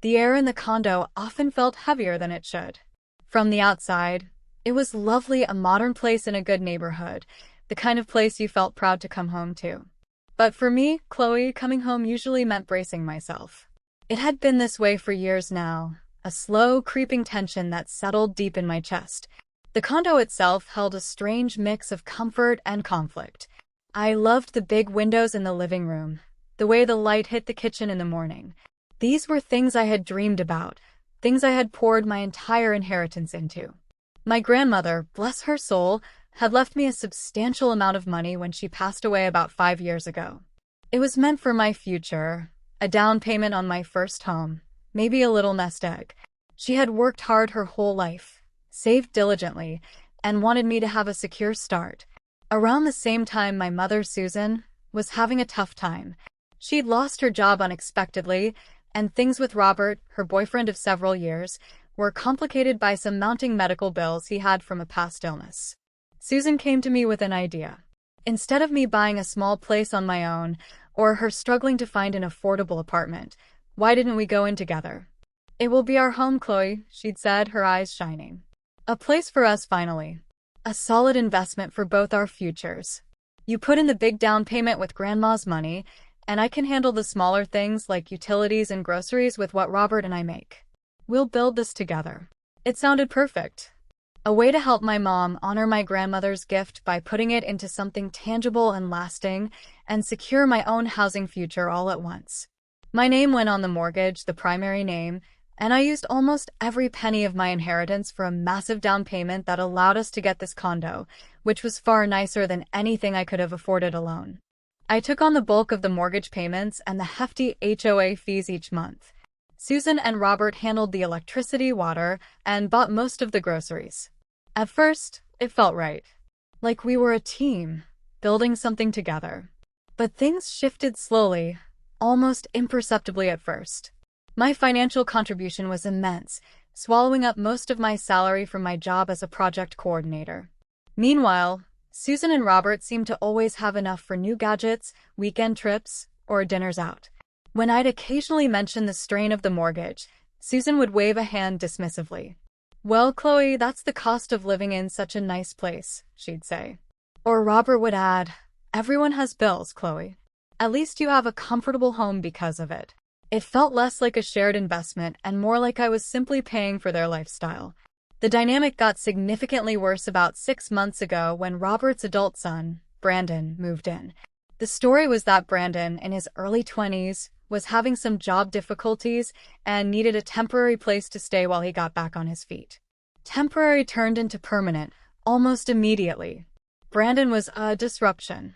The air in the condo often felt heavier than it should. From the outside, it was lovely, a modern place in a good neighborhood, the kind of place you felt proud to come home to. But for me, Chloe, coming home usually meant bracing myself. It had been this way for years now, a slow, creeping tension that settled deep in my chest. The condo itself held a strange mix of comfort and conflict. I loved the big windows in the living room, the way the light hit the kitchen in the morning. These were things I had dreamed about, things I had poured my entire inheritance into. My grandmother, bless her soul, had left me a substantial amount of money when she passed away about 5 years ago. It was meant for my future, a down payment on my first home, maybe a little nest egg. She had worked hard her whole life, saved diligently, and wanted me to have a secure start. Around the same time, my mother, Susan, was having a tough time. She'd lost her job unexpectedly, and things with Robert, her boyfriend of several years, were complicated by some mounting medical bills he had from a past illness. Susan came to me with an idea. Instead of me buying a small place on my own, or her struggling to find an affordable apartment, why didn't we go in together? "It will be our home, Chloe," she'd said, her eyes shining. "A place for us finally. A solid investment for both our futures. You put in the big down payment with Grandma's money, and I can handle the smaller things like utilities and groceries with what Robert and I make. We'll build this together." It sounded perfect. A way to help my mom honor my grandmother's gift by putting it into something tangible and lasting, and secure my own housing future all at once. My name went on the mortgage, the primary name, and I used almost every penny of my inheritance for a massive down payment that allowed us to get this condo, which was far nicer than anything I could have afforded alone. I took on the bulk of the mortgage payments and the hefty HOA fees each month. Susan and Robert handled the electricity, water, and bought most of the groceries. At first, it felt right. Like we were a team, building something together. But things shifted slowly, almost imperceptibly at first. My financial contribution was immense, swallowing up most of my salary from my job as a project coordinator. Meanwhile, Susan and Robert seemed to always have enough for new gadgets, weekend trips, or dinners out. When I'd occasionally mention the strain of the mortgage, Susan would wave a hand dismissively. "Well, Chloe, that's the cost of living in such a nice place," she'd say. Or Robert would add, "Everyone has bills, Chloe. At least you have a comfortable home because of it." It felt less like a shared investment and more like I was simply paying for their lifestyle. The dynamic got significantly worse about 6 months ago when Robert's adult son, Brandon, moved in. The story was that Brandon, in his early 20s, was having some job difficulties and needed a temporary place to stay while he got back on his feet. Temporary turned into permanent, almost immediately. Brandon was a disruption.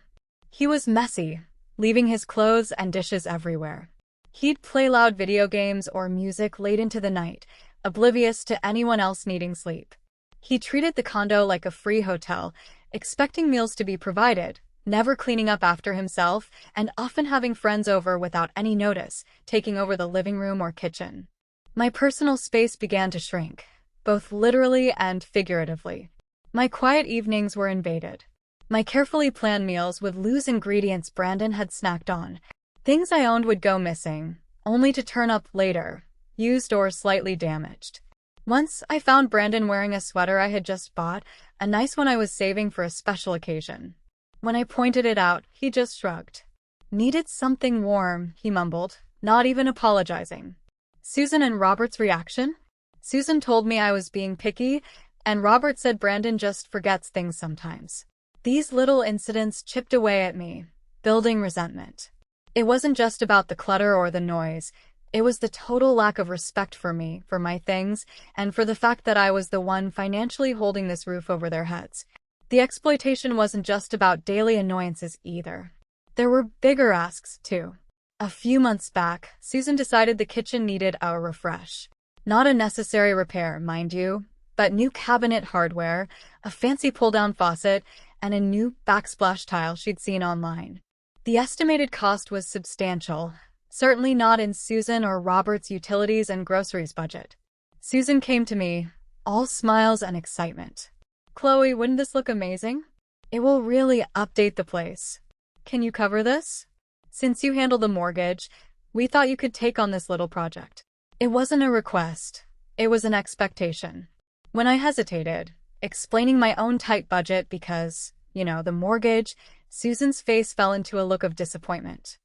He was messy, leaving his clothes and dishes everywhere. He'd play loud video games or music late into the night, oblivious to anyone else needing sleep. He treated the condo like a free hotel, expecting meals to be provided, never cleaning up after himself, and often having friends over without any notice, taking over the living room or kitchen. My personal space began to shrink, both literally and figuratively. My quiet evenings were invaded. My carefully planned meals would lose ingredients Brandon had snacked on. Things I owned would go missing, only to turn up later, used or slightly damaged. Once I found Brandon wearing a sweater I had just bought, a nice one I was saving for a special occasion. When I pointed it out, he just shrugged. "Needed something warm," he mumbled, not even apologizing. Susan and Robert's reaction? Susan told me I was being picky, and Robert said Brandon just forgets things sometimes. These little incidents chipped away at me, building resentment. It wasn't just about the clutter or the noise. It was the total lack of respect for me, for my things, and for the fact that I was the one financially holding this roof over their heads. The exploitation wasn't just about daily annoyances either. There were bigger asks, too. A few months back, Susan decided the kitchen needed a refresh. Not a necessary repair, mind you, but new cabinet hardware, a fancy pull-down faucet, and a new backsplash tile she'd seen online. The estimated cost was substantial, certainly not in Susan or Robert's utilities and groceries budget. Susan came to me, all smiles and excitement. "Chloe, wouldn't this look amazing? It will really update the place. Can you cover this? Since you handle the mortgage, we thought you could take on this little project." It wasn't a request. It was an expectation. When I hesitated, explaining my own tight budget because, the mortgage, Susan's face fell into a look of disappointment.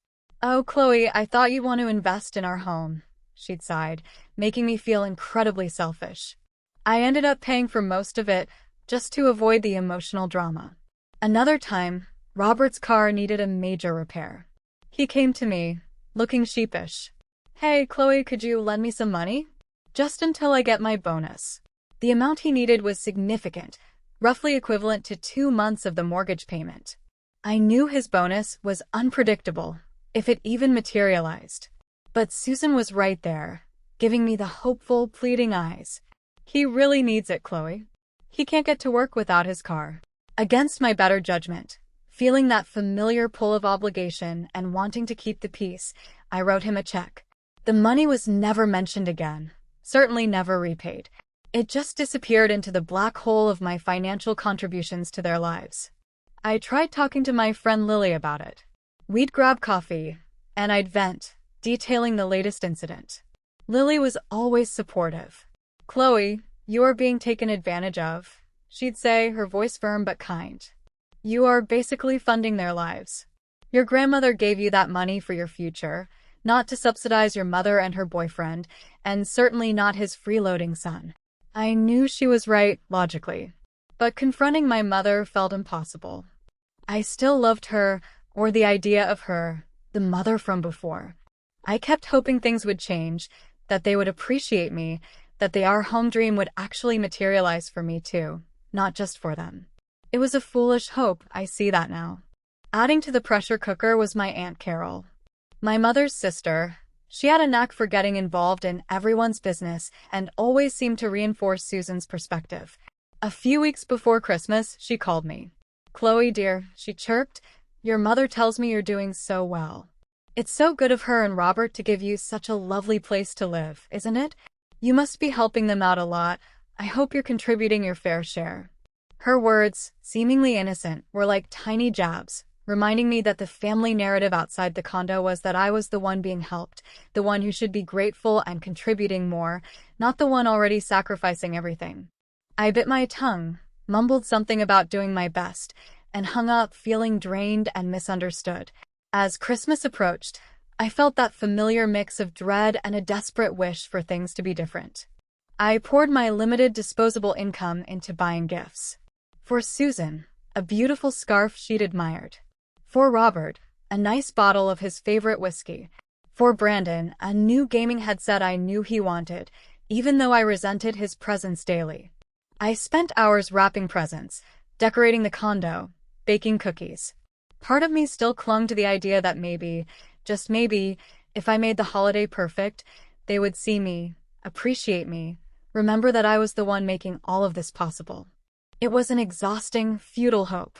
"Oh, Chloe, I thought you'd want to invest in our home," she'd sighed, making me feel incredibly selfish. I ended up paying for most of it just to avoid the emotional drama. Another time, Robert's car needed a major repair. He came to me, looking sheepish. "Hey, Chloe, could you lend me some money? Just until I get my bonus." The amount he needed was significant, roughly equivalent to 2 months of the mortgage payment. I knew his bonus was unpredictable, if it even materialized. But Susan was right there, giving me the hopeful, pleading eyes. "He really needs it, Chloe. He can't get to work without his car." Against my better judgment, feeling that familiar pull of obligation and wanting to keep the peace, I wrote him a check. The money was never mentioned again, certainly never repaid. It just disappeared into the black hole of my financial contributions to their lives. I tried talking to my friend Lily about it. We'd grab coffee, and I'd vent, detailing the latest incident. Lily was always supportive. "Chloe, you are being taken advantage of," she'd say, her voice firm but kind. "You are basically funding their lives. Your grandmother gave you that money for your future, not to subsidize your mother and her boyfriend, and certainly not his freeloading son." I knew she was right, logically. But confronting my mother felt impossible. I still loved her, or the idea of her, the mother from before. I kept hoping things would change, that they would appreciate me, that our home dream would actually materialize for me too, not just for them. It was a foolish hope, I see that now. Adding to the pressure cooker was my Aunt Carol. My mother's sister. She had a knack for getting involved in everyone's business and always seemed to reinforce Susan's perspective. A few weeks before Christmas, she called me. "Chloe, dear," she chirped, "your mother tells me you're doing so well. It's so good of her and Robert to give you such a lovely place to live, isn't it? You must be helping them out a lot. I hope you're contributing your fair share." Her words, seemingly innocent, were like tiny jabs, reminding me that the family narrative outside the condo was that I was the one being helped, the one who should be grateful and contributing more, not the one already sacrificing everything. I bit my tongue, mumbled something about doing my best, and hung up feeling drained and misunderstood. As Christmas approached, I felt that familiar mix of dread and a desperate wish for things to be different. I poured my limited disposable income into buying gifts. For Susan, a beautiful scarf she'd admired. For Robert, a nice bottle of his favorite whiskey. For Brandon, a new gaming headset I knew he wanted, even though I resented his presence daily. I spent hours wrapping presents, decorating the condo, baking cookies. Part of me still clung to the idea that maybe, just maybe, if I made the holiday perfect, they would see me, appreciate me, remember that I was the one making all of this possible. It was an exhausting, futile hope.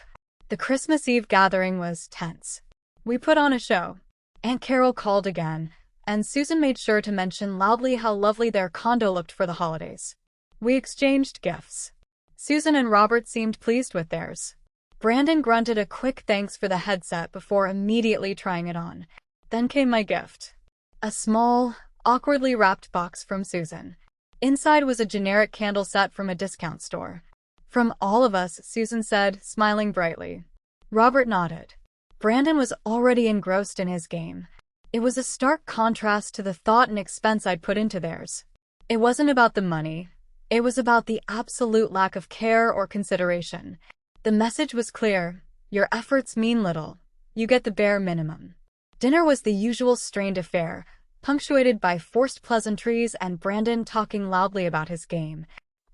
The Christmas Eve gathering was tense. We put on a show. Aunt Carol called again, and Susan made sure to mention loudly how lovely their condo looked for the holidays. We exchanged gifts. Susan and Robert seemed pleased with theirs. Brandon grunted a quick thanks for the headset before immediately trying it on. Then came my gift. A small, awkwardly wrapped box from Susan. Inside was a generic candle set from a discount store. "From all of us," Susan said, smiling brightly. Robert nodded. Brandon was already engrossed in his game. It was a stark contrast to the thought and expense I'd put into theirs. It wasn't about the money. It was about the absolute lack of care or consideration. The message was clear. Your efforts mean little. You get the bare minimum. Dinner was the usual strained affair, punctuated by forced pleasantries and Brandon talking loudly about his game.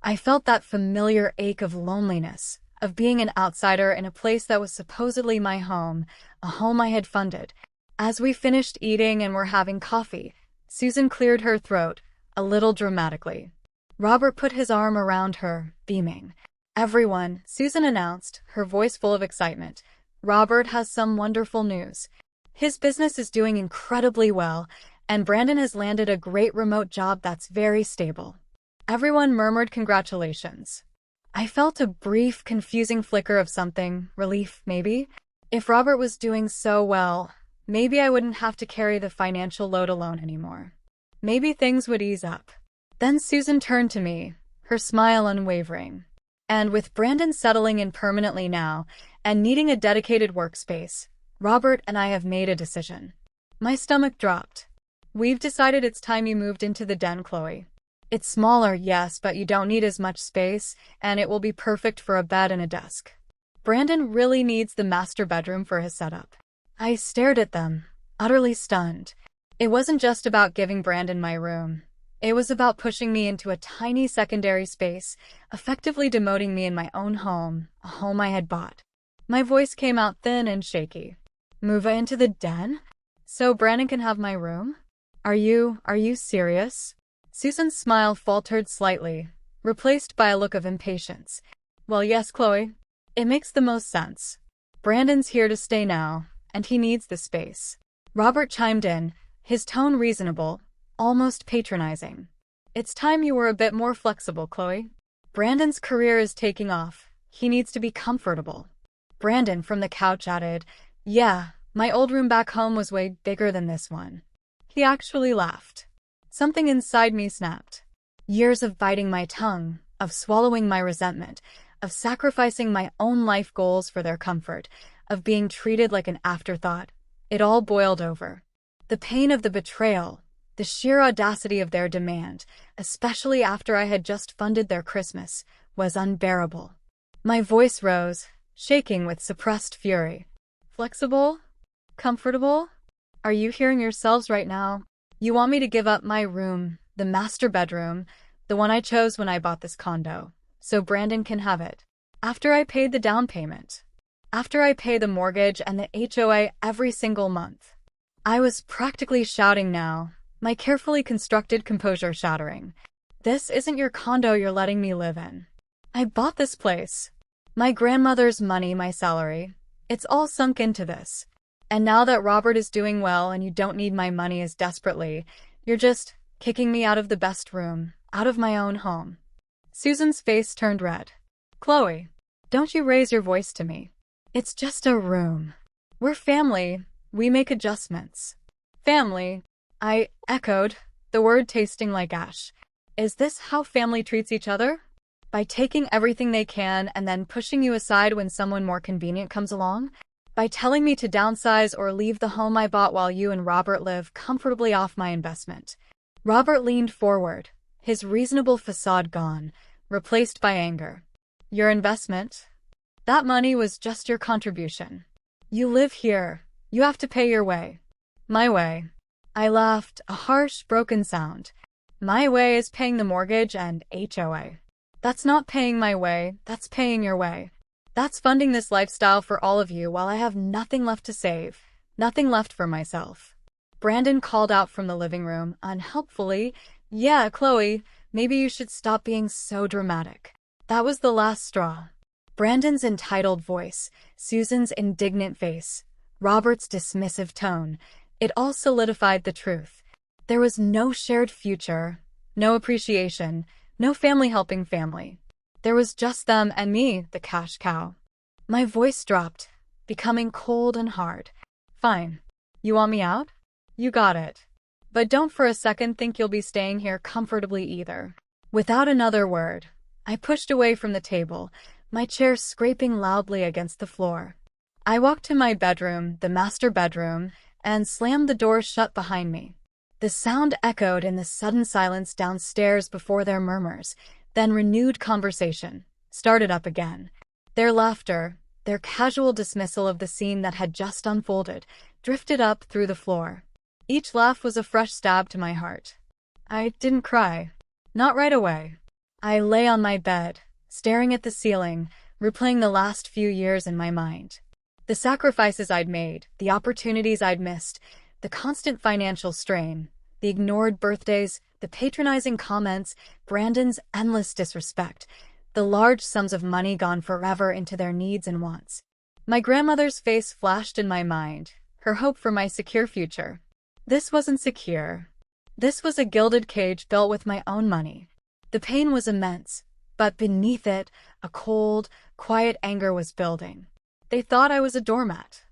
I felt that familiar ache of loneliness, of being an outsider in a place that was supposedly my home, a home I had funded. As we finished eating and were having coffee, Susan cleared her throat, a little dramatically. Robert put his arm around her, beaming. "Everyone," Susan announced, her voice full of excitement. "Robert has some wonderful news. His business is doing incredibly well, and Brandon has landed a great remote job that's very stable." Everyone murmured congratulations. I felt a brief, confusing flicker of something, relief maybe. If Robert was doing so well, maybe I wouldn't have to carry the financial load alone anymore. maybe things would ease up. Then Susan turned to me, her smile unwavering. And with Brandon settling in permanently now and needing a dedicated workspace, Robert and I have made a decision. My stomach dropped. We've decided it's time you moved into the den, Chloe. It's smaller, yes, but you don't need as much space, and it will be perfect for a bed and a desk. Brandon really needs the master bedroom for his setup. I stared at them, utterly stunned. It wasn't just about giving Brandon my room. It was about pushing me into a tiny secondary space, effectively demoting me in my own home, a home I had bought. My voice came out thin and shaky. Move into the den? So Brandon can have my room? Are you serious? Susan's smile faltered slightly, replaced by a look of impatience. Well, yes, Chloe. It makes the most sense. Brandon's here to stay now, and he needs the space. Robert chimed in, his tone reasonable, almost patronizing. It's time you were a bit more flexible, Chloe. Brandon's career is taking off. He needs to be comfortable. Brandon from the couch added, yeah, my old room back home was way bigger than this one. He actually laughed. Something inside me snapped. Years of biting my tongue, of swallowing my resentment, of sacrificing my own life goals for their comfort, of being treated like an afterthought. It all boiled over. The pain of the betrayal, the sheer audacity of their demand, especially after I had just funded their Christmas, was unbearable. My voice rose, shaking with suppressed fury. Flexible? Comfortable? Are you hearing yourselves right now? You want me to give up my room, the master bedroom, the one I chose when I bought this condo, so Brandon can have it. After I paid the down payment. After I pay the mortgage and the HOA every single month. I was practically shouting now, my carefully constructed composure shattering. This isn't your condo you're letting me live in. I bought this place. My grandmother's money, my salary. It's all sunk into this. And now that Robert is doing well and you don't need my money as desperately, you're just kicking me out of the best room, out of my own home. Susan's face turned red. Chloe, don't you raise your voice to me. It's just a room. We're family. We make adjustments. Family, I echoed, the word tasting like ash. Is this how family treats each other? By taking everything they can and then pushing you aside when someone more convenient comes along? By telling me to downsize or leave the home I bought while you and Robert live comfortably off my investment? Robert leaned forward, his reasonable facade gone, replaced by anger. Your investment? That money was just your contribution. You live here. You have to pay your way. My way. I laughed, a harsh, broken sound. My way is paying the mortgage and HOA. That's not paying my way, that's paying your way. That's funding this lifestyle for all of you while I have nothing left to save, nothing left for myself. Brandon called out from the living room, unhelpfully, yeah, Chloe, maybe you should stop being so dramatic. That was the last straw. Brandon's entitled voice, Susan's indignant face, Robert's dismissive tone, it all solidified the truth. There was no shared future, no appreciation, no family helping family. There was just them and me, the cash cow. My voice dropped, becoming cold and hard. Fine. You want me out? You got it. But don't for a second think you'll be staying here comfortably either. Without another word, I pushed away from the table, my chair scraping loudly against the floor. I walked to my bedroom, the master bedroom, and slammed the door shut behind me. The sound echoed in the sudden silence downstairs before their murmurs. Then renewed conversation started up again. Their laughter, their casual dismissal of the scene that had just unfolded, drifted up through the floor. Each laugh was a fresh stab to my heart. I didn't cry. Not right away. I lay on my bed, staring at the ceiling, replaying the last few years in my mind. The sacrifices I'd made, the opportunities I'd missed, the constant financial strain, the ignored birthdays, the patronizing comments, Brandon's endless disrespect, the large sums of money gone forever into their needs and wants. My grandmother's face flashed in my mind, her hope for my secure future. This wasn't secure. This was a gilded cage built with my own money. The pain was immense, but beneath it, a cold, quiet anger was building. They thought I was a doormat.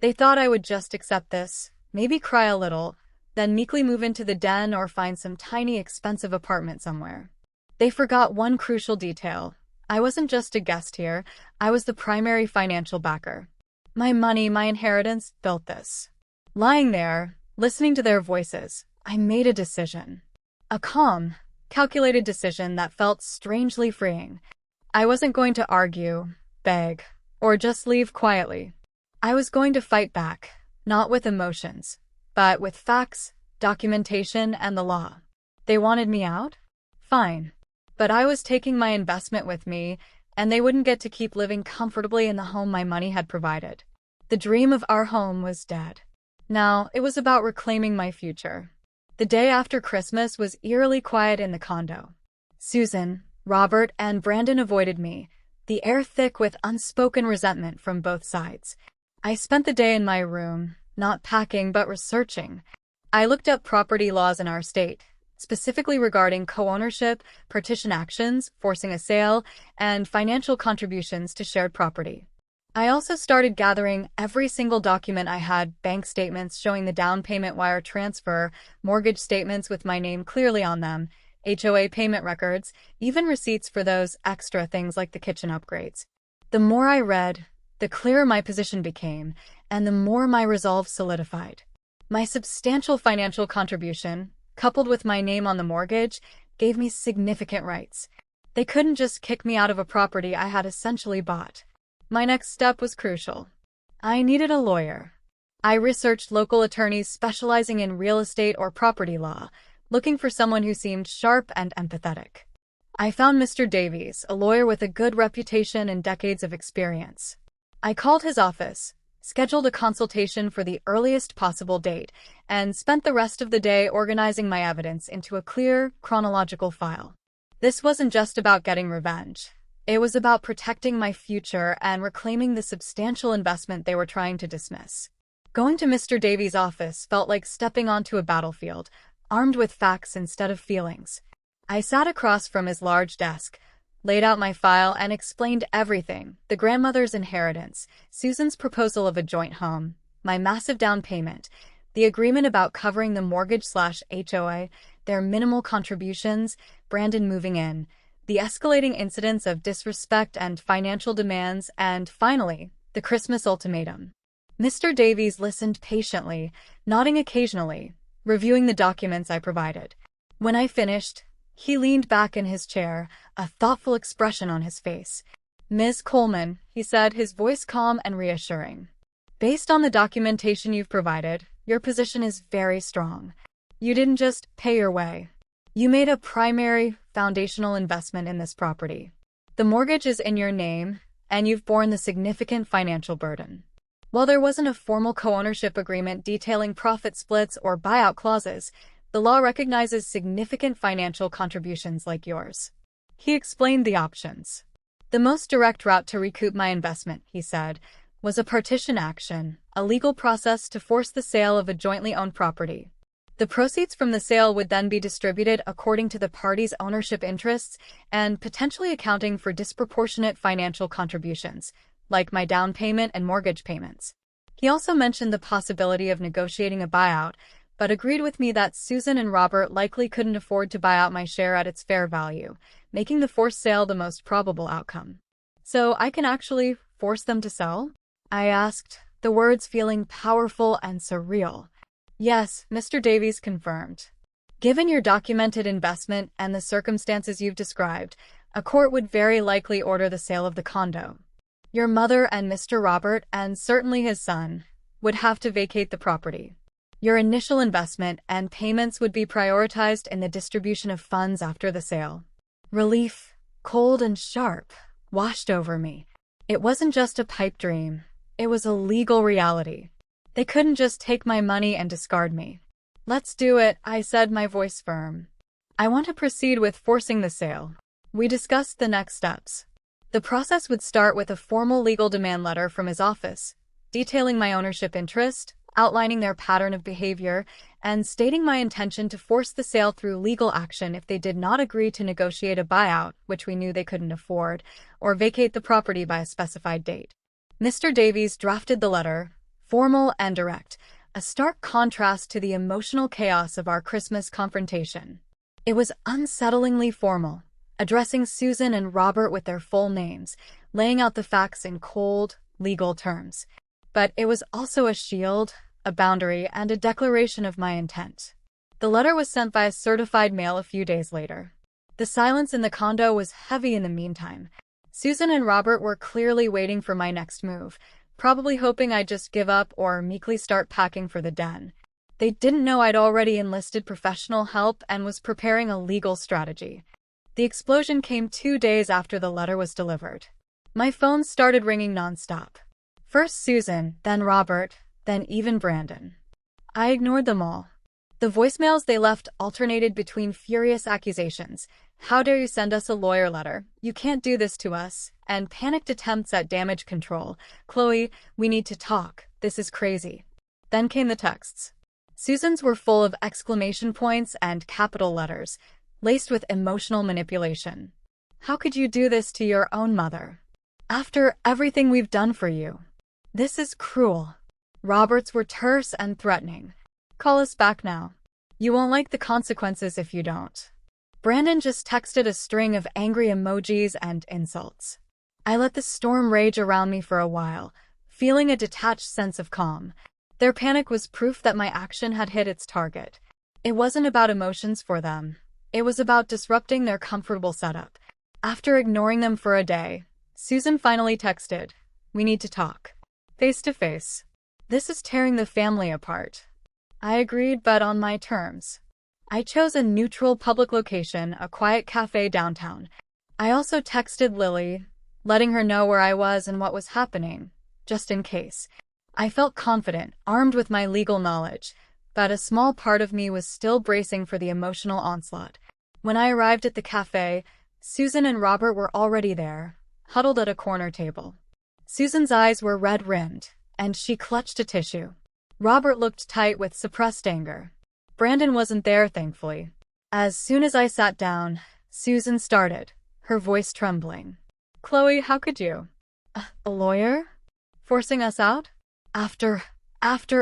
They thought I would just accept this, maybe cry a little, then meekly move into the den or find some tiny expensive apartment somewhere. They forgot one crucial detail. I wasn't just a guest here, I was the primary financial backer. My money, my inheritance, built this. Lying there, listening to their voices, I made a decision. A calm, calculated decision that felt strangely freeing. I wasn't going to argue, beg, or just leave quietly. I was going to fight back, not with emotions, but with facts, documentation, and the law. They wanted me out? Fine. But I was taking my investment with me, and they wouldn't get to keep living comfortably in the home my money had provided. The dream of our home was dead. Now, it was about reclaiming my future. The day after Christmas was eerily quiet in the condo. Susan, Robert, and Brandon avoided me, the air thick with unspoken resentment from both sides. I spent the day in my room, not packing but researching. I looked up property laws in our state, specifically regarding co-ownership, partition actions, forcing a sale, and financial contributions to shared property. I also started gathering every single document I had: bank statements showing the down payment wire transfer, mortgage statements with my name clearly on them, HOA payment records, even receipts for those extra things like the kitchen upgrades. The more I read, the clearer my position became, and the more my resolve solidified. My substantial financial contribution, coupled with my name on the mortgage, gave me significant rights. They couldn't just kick me out of a property I had essentially bought. My next step was crucial. I needed a lawyer. I researched local attorneys specializing in real estate or property law, looking for someone who seemed sharp and empathetic. I found Mr. Davies, a lawyer with a good reputation and decades of experience. I called his office, scheduled a consultation for the earliest possible date, and spent the rest of the day organizing my evidence into a clear, chronological file. This wasn't just about getting revenge. It was about protecting my future and reclaiming the substantial investment they were trying to dismiss. Going to Mr. Davies' office felt like stepping onto a battlefield, armed with facts instead of feelings. I sat across from his large desk, laid out my file, and explained everything: the grandmother's inheritance, Susan's proposal of a joint home, my massive down payment, the agreement about covering the mortgage/HOA, their minimal contributions, Brandon moving in, the escalating incidents of disrespect and financial demands, and finally, the Christmas ultimatum. Mr. Davies listened patiently, nodding occasionally, reviewing the documents I provided. When I finished, he leaned back in his chair, a thoughtful expression on his face. "Ms. Coleman," he said, his voice calm and reassuring. "Based on the documentation you've provided, your position is very strong. You didn't just pay your way. You made a primary, foundational investment in this property. The mortgage is in your name, and you've borne the significant financial burden. While there wasn't a formal co-ownership agreement detailing profit splits or buyout clauses, the law recognizes significant financial contributions like yours." He explained the options. "The most direct route to recoup my investment," he said, "was a partition action, a legal process to force the sale of a jointly owned property. The proceeds from the sale would then be distributed according to the parties' ownership interests and potentially accounting for disproportionate financial contributions, like my down payment and mortgage payments." He also mentioned the possibility of negotiating a buyout, but agreed with me that Susan and Robert likely couldn't afford to buy out my share at its fair value, making the forced sale the most probable outcome. "So I can actually force them to sell?" I asked, the words feeling powerful and surreal. "Yes," Mr. Davies confirmed. "Given your documented investment and the circumstances you've described, a court would very likely order the sale of the condo. Your mother and Mr. Robert, and certainly his son, would have to vacate the property. Your initial investment and payments would be prioritized in the distribution of funds after the sale." Relief, cold and sharp, washed over me. It wasn't just a pipe dream. It was a legal reality. They couldn't just take my money and discard me. "Let's do it," I said, my voice firm. "I want to proceed with forcing the sale." We discussed the next steps. The process would start with a formal legal demand letter from his office, detailing my ownership interest, outlining their pattern of behavior, and stating my intention to force the sale through legal action if they did not agree to negotiate a buyout, which we knew they couldn't afford, or vacate the property by a specified date. Mr. Davies drafted the letter, formal and direct, a stark contrast to the emotional chaos of our Christmas confrontation. It was unsettlingly formal, addressing Susan and Robert with their full names, laying out the facts in cold, legal terms. But it was also a shield, a boundary, and a declaration of my intent. The letter was sent by a certified mail a few days later. The silence in the condo was heavy in the meantime. Susan and Robert were clearly waiting for my next move, probably hoping I'd just give up or meekly start packing for the den. They didn't know I'd already enlisted professional help and was preparing a legal strategy. The explosion came 2 days after the letter was delivered. My phone started ringing nonstop. First Susan, then Robert, then even Brandon. I ignored them all. The voicemails they left alternated between furious accusations, "How dare you send us a lawyer letter? You can't do this to us," and panicked attempts at damage control. "Chloe, we need to talk. This is crazy." Then came the texts. Susan's were full of exclamation points and capital letters, laced with emotional manipulation. "How could you do this to your own mother? After everything we've done for you. This is cruel." Robert's were terse and threatening. "Call us back now. You won't like the consequences if you don't." Brandon just texted a string of angry emojis and insults. I let the storm rage around me for a while, feeling a detached sense of calm. Their panic was proof that my action had hit its target. It wasn't about emotions for them. It was about disrupting their comfortable setup. After ignoring them for a day, Susan finally texted, "We need to talk. Face to face. This is tearing the family apart." I agreed, but on my terms. I chose a neutral public location, a quiet cafe downtown. I also texted Lily, letting her know where I was and what was happening, just in case. I felt confident, armed with my legal knowledge, but a small part of me was still bracing for the emotional onslaught. When I arrived at the cafe, Susan and Robert were already there, huddled at a corner table. Susan's eyes were red-rimmed, and she clutched a tissue. Robert looked tight with suppressed anger. Brandon wasn't there, thankfully. As soon as I sat down, Susan started, her voice trembling. "Chloe, how could you? A lawyer? Forcing us out? After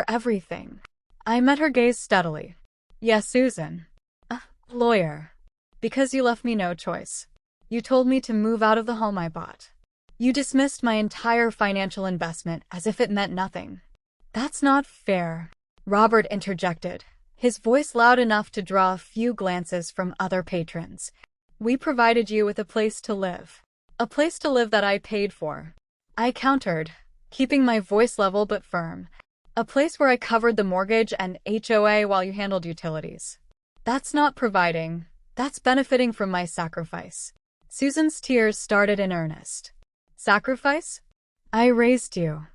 everything." I met her gaze steadily. "Yes, Susan. A lawyer. Because you left me no choice. You told me to move out of the home I bought. You dismissed my entire financial investment as if it meant nothing." "That's not fair," Robert interjected, his voice loud enough to draw a few glances from other patrons. "We provided you with a place to live. A place to live that I paid for." I countered, keeping my voice level but firm. "A place where I covered the mortgage and HOA while you handled utilities. That's not providing. That's benefiting from my sacrifice." Susan's tears started in earnest. "Sacrifice? I raised you.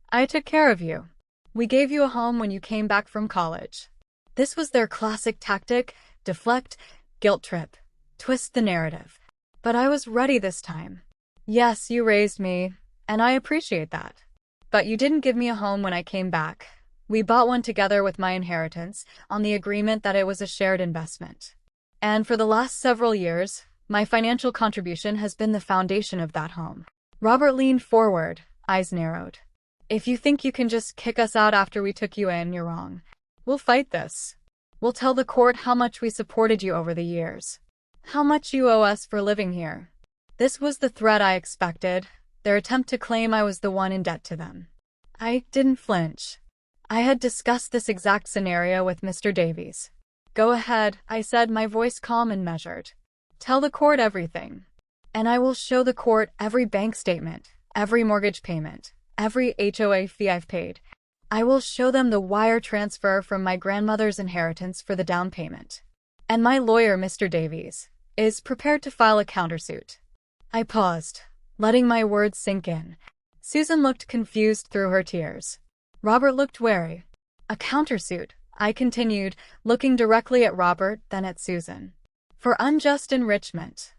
I took care of you. We gave you a home when you came back from college." This was their classic tactic: deflect, guilt trip, twist the narrative. But I was ready this time. "Yes, you raised me, and I appreciate that. But you didn't give me a home when I came back. We bought one together with my inheritance, on the agreement that it was a shared investment. And for the last several years, my financial contribution has been the foundation of that home." Robert leaned forward, eyes narrowed. "If you think you can just kick us out after we took you in, you're wrong. We'll fight this. We'll tell the court how much we supported you over the years. How much you owe us for living here." This was the threat I expected, their attempt to claim I was the one in debt to them. I didn't flinch. I had discussed this exact scenario with Mr. Davies. "Go ahead," I said, my voice calm and measured. "Tell the court everything. And I will show the court every bank statement, every mortgage payment, every HOA fee I've paid. I will show them the wire transfer from my grandmother's inheritance for the down payment. And my lawyer, Mr. Davies, is prepared to file a countersuit." I paused, letting my words sink in. Susan looked confused through her tears. Robert looked wary. "A countersuit," I continued, looking directly at Robert, then at Susan. "For unjust enrichment.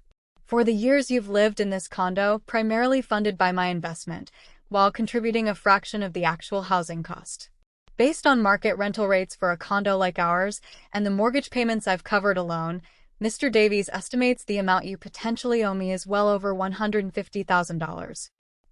For the years you've lived in this condo, primarily funded by my investment, while contributing a fraction of the actual housing cost. Based on market rental rates for a condo like ours, and the mortgage payments I've covered alone, Mr. Davies estimates the amount you potentially owe me is well over $150,000.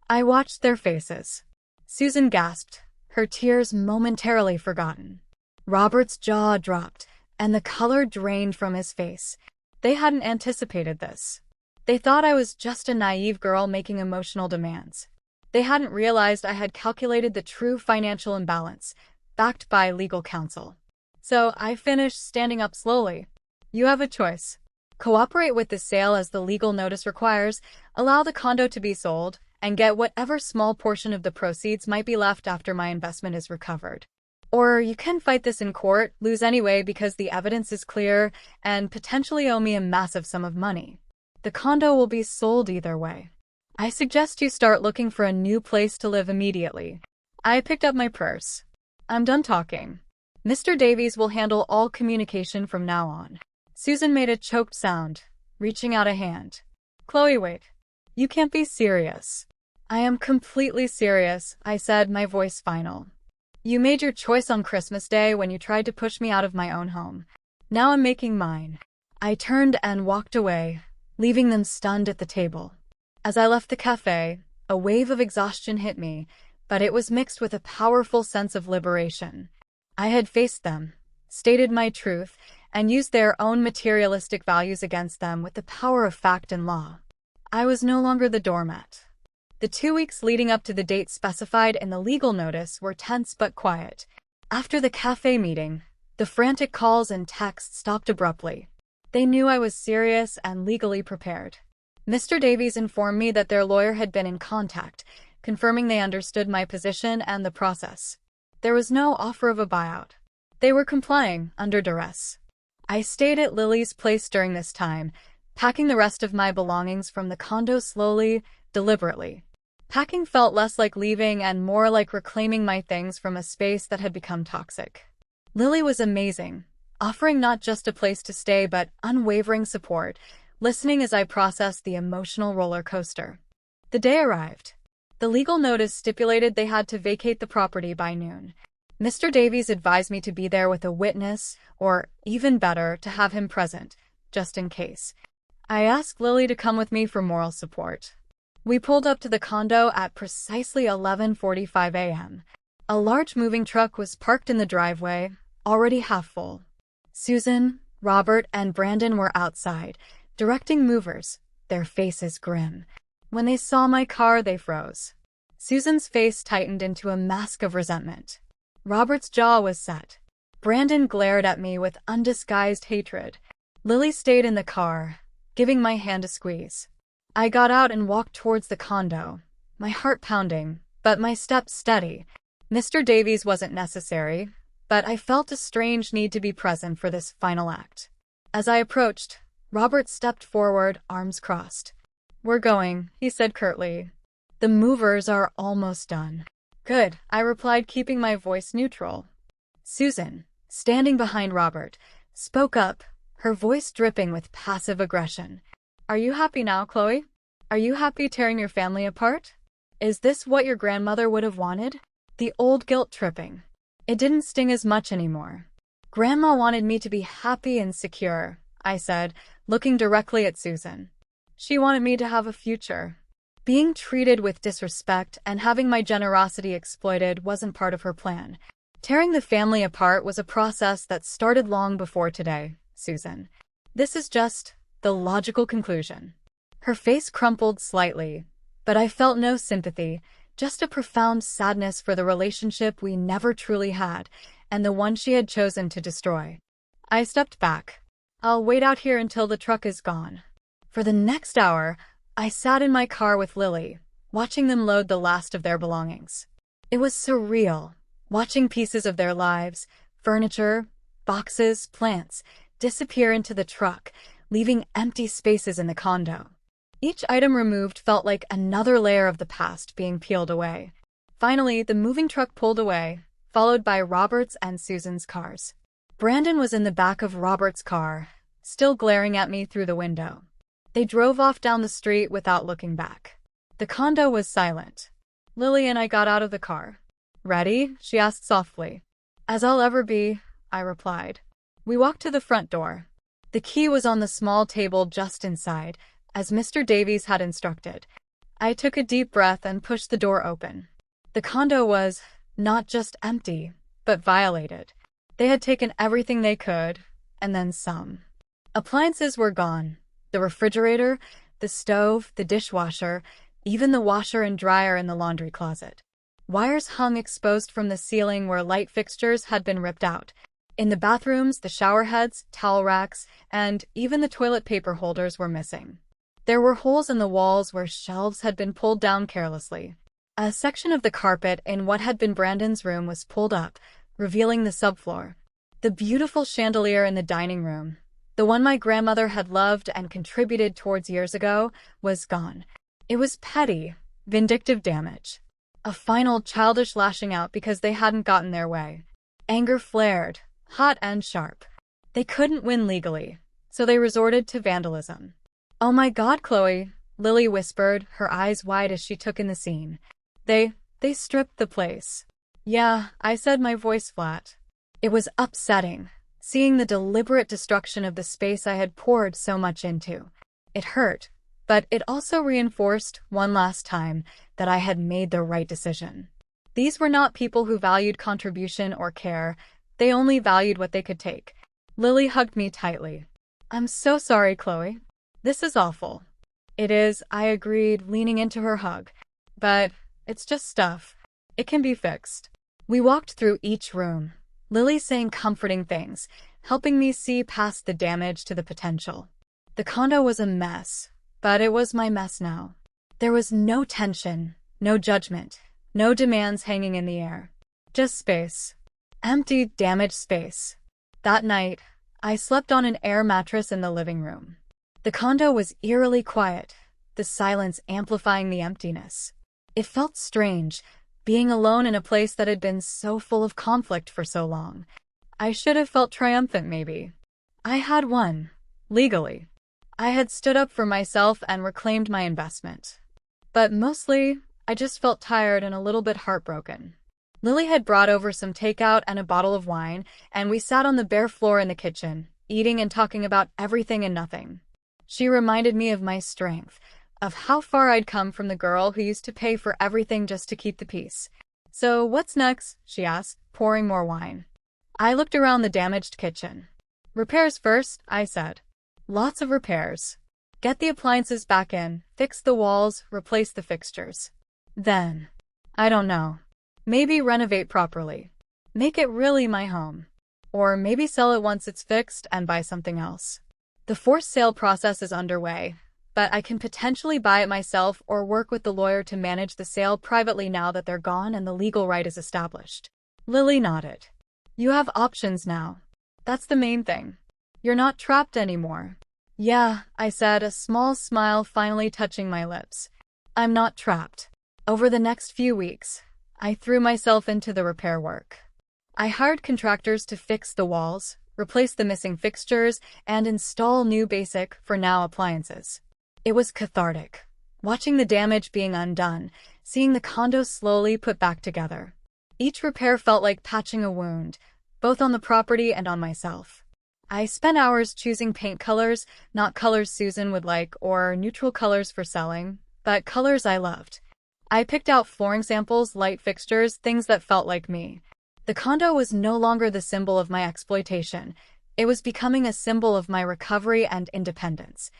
I watched their faces. Susan gasped, her tears momentarily forgotten. Robert's jaw dropped, and the color drained from his face. They hadn't anticipated this. They thought I was just a naive girl making emotional demands. They hadn't realized I had calculated the true financial imbalance, backed by legal counsel. So I finished standing up slowly. You have a choice. Cooperate with the sale as the legal notice requires, allow the condo to be sold, and get whatever small portion of the proceeds might be left after my investment is recovered. Or you can fight this in court, lose anyway because the evidence is clear, and potentially owe me a massive sum of money. The condo will be sold either way. I suggest you start looking for a new place to live immediately. I picked up my purse. I'm done talking. Mr. Davies will handle all communication from now on. Susan made a choked sound, reaching out a hand. Chloe, wait. You can't be serious. I am completely serious, I said, my voice final. You made your choice on Christmas Day when you tried to push me out of my own home. Now I'm making mine. I turned and walked away, leaving them stunned at the table. As I left the cafe, a wave of exhaustion hit me, but it was mixed with a powerful sense of liberation. I had faced them, stated my truth, and used their own materialistic values against them with the power of fact and law. I was no longer the doormat. The 2 weeks leading up to the date specified in the legal notice were tense but quiet. After the cafe meeting, the frantic calls and texts stopped abruptly. They knew I was serious and legally prepared. Mr. Davies informed me that their lawyer had been in contact, confirming they understood my position and the process. There was no offer of a buyout. They were complying under duress. I stayed at Lily's place during this time, packing the rest of my belongings from the condo slowly, deliberately. Packing felt less like leaving and more like reclaiming my things from a space that had become toxic. Lily was amazing, offering not just a place to stay but unwavering support, listening as I processed the emotional roller coaster. The day arrived. The legal notice stipulated they had to vacate the property by noon. Mr. Davies advised me to be there with a witness, or, even better, to have him present, just in case. I asked Lily to come with me for moral support. We pulled up to the condo at precisely 11:45 a.m. A large moving truck was parked in the driveway, already half full. Susan, Robert, and Brandon were outside, directing movers, their faces grim. When they saw my car, they froze. Susan's face tightened into a mask of resentment. Robert's jaw was set. Brandon glared at me with undisguised hatred. Lily stayed in the car, giving my hand a squeeze. I got out and walked towards the condo, my heart pounding, but my steps steady. Mr. Davies wasn't necessary, but I felt a strange need to be present for this final act. As I approached, Robert stepped forward, arms crossed. We're going, he said curtly. The movers are almost done. Good, I replied, keeping my voice neutral. Susan, standing behind Robert, spoke up, her voice dripping with passive aggression. Are you happy now, Chloe? Are you happy tearing your family apart? Is this what your grandmother would have wanted? The old guilt tripping. It didn't sting as much anymore. Grandma wanted me to be happy and secure, I said, looking directly at Susan. She wanted me to have a future. Being treated with disrespect and having my generosity exploited wasn't part of her plan. Tearing the family apart was a process that started long before today, Susan. This is just the logical conclusion. Her face crumpled slightly, but I felt no sympathy, just a profound sadness for the relationship we never truly had and the one she had chosen to destroy. I stepped back. I'll wait out here until the truck is gone. For the next hour, I sat in my car with Lily, watching them load the last of their belongings. It was surreal, watching pieces of their lives, furniture, boxes, plants, disappear into the truck, leaving empty spaces in the condo. Each item removed felt like another layer of the past being peeled away. Finally, the moving truck pulled away, followed by Robert's and Susan's cars. Brandon was in the back of Robert's car, still glaring at me through the window. They drove off down the street without looking back. The condo was silent. Lily and I got out of the car. Ready? She asked softly. As I'll ever be, I replied. We walked to the front door. The key was on the small table just inside, as Mr. Davies had instructed. I took a deep breath and pushed the door open. The condo was Not just empty, but violated. They had taken everything they could, and then some. Appliances were gone. The refrigerator, the stove, the dishwasher, even the washer and dryer in the laundry closet. Wires hung exposed from the ceiling where light fixtures had been ripped out. In the bathrooms, the shower heads, towel racks, and even the toilet paper holders were missing. There were holes in the walls where shelves had been pulled down carelessly. A section of the carpet in what had been Brandon's room was pulled up, revealing the subfloor. The beautiful chandelier in the dining room, the one my grandmother had loved and contributed towards years ago, was gone. It was petty, vindictive damage. A final childish lashing out because they hadn't gotten their way. Anger flared, hot and sharp. They couldn't win legally, so they resorted to vandalism. "Oh my God, Chloe," Lily whispered, her eyes wide as she took in the scene. They stripped the place." "Yeah," I said, my voice flat. It was upsetting, seeing the deliberate destruction of the space I had poured so much into. It hurt, but it also reinforced, one last time, that I had made the right decision. These were not people who valued contribution or care. They only valued what they could take. Lily hugged me tightly. "I'm so sorry, Chloe. This is awful." "It is," I agreed, leaning into her hug. "But it's just stuff. It can be fixed." We walked through each room, Lily saying comforting things, helping me see past the damage to the potential. The condo was a mess, but it was my mess now. There was no tension, no judgment, no demands hanging in the air. Just space. Empty, damaged space. That night, I slept on an air mattress in the living room. The condo was eerily quiet, the silence amplifying the emptiness. It felt strange, being alone in a place that had been so full of conflict for so long. I should have felt triumphant, maybe. I had won, legally. I had stood up for myself and reclaimed my investment. But mostly, I just felt tired and a little bit heartbroken. Lily had brought over some takeout and a bottle of wine, and we sat on the bare floor in the kitchen, eating and talking about everything and nothing. She reminded me of my strength, of how far I'd come from the girl who used to pay for everything just to keep the peace. "So what's next?" she asked, pouring more wine. I looked around the damaged kitchen. "Repairs first," I said. "Lots of repairs. Get the appliances back in, fix the walls, replace the fixtures. Then, I don't know. Maybe renovate properly. Make it really my home. Or maybe sell it once it's fixed and buy something else. The forced sale process is underway, but I can potentially buy it myself or work with the lawyer to manage the sale privately now that they're gone and the legal right is established." Lily nodded. "You have options now. That's the main thing. You're not trapped anymore." "Yeah," I said, a small smile finally touching my lips. "I'm not trapped." Over the next few weeks, I threw myself into the repair work. I hired contractors to fix the walls, replace the missing fixtures, and install new basic, for now, appliances. It was cathartic, watching the damage being undone, seeing the condo slowly put back together. Each repair felt like patching a wound, both on the property and on myself. I spent hours choosing paint colors, not colors Susan would like or neutral colors for selling, but colors I loved. I picked out flooring samples, light fixtures, things that felt like me. The condo was no longer the symbol of my exploitation. It was becoming a symbol of my recovery and independence.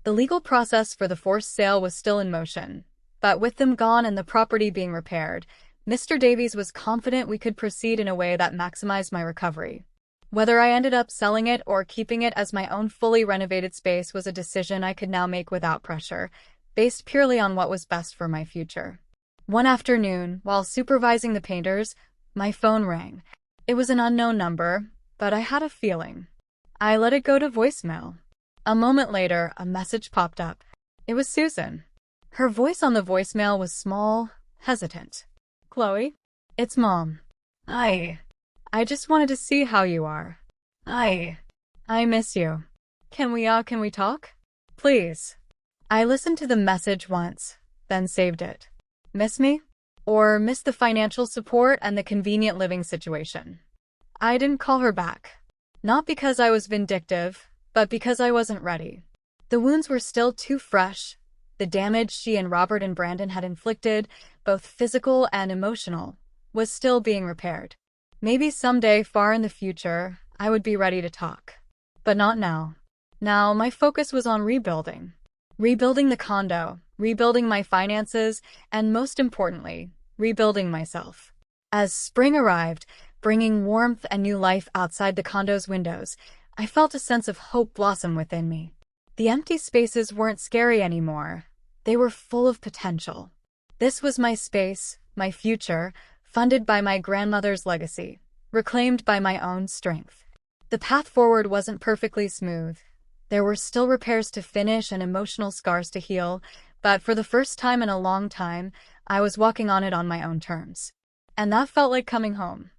The legal process for the forced sale was still in motion, but with them gone and the property being repaired, Mr. Davies was confident we could proceed in a way that maximized my recovery. Whether I ended up selling it or keeping it as my own fully renovated space was a decision I could now make without pressure, based purely on what was best for my future. One afternoon, while supervising the painters, my phone rang. It was an unknown number, but I had a feeling. I let it go to voicemail. A moment later, a message popped up. It was Susan. Her voice on the voicemail was small, hesitant. "Chloe? It's Mom. I just wanted to see how you are. I miss you. Can we talk? Please." I listened to the message once, then saved it. Miss me? Or miss the financial support and the convenient living situation? I didn't call her back. Not because I was vindictive, but because I wasn't ready. The wounds were still too fresh. The damage she and Robert and Brandon had inflicted, both physical and emotional, was still being repaired. Maybe someday, far in the future, I would be ready to talk. But not now. Now, my focus was on rebuilding. Rebuilding the condo, rebuilding my finances, and most importantly, rebuilding myself. As spring arrived, bringing warmth and new life outside the condo's windows, I felt a sense of hope blossom within me. The empty spaces weren't scary anymore. They were full of potential. This was my space, my future, funded by my grandmother's legacy, reclaimed by my own strength. The path forward wasn't perfectly smooth. There were still repairs to finish and emotional scars to heal, but for the first time in a long time, I was walking on it on my own terms. And that felt like coming home.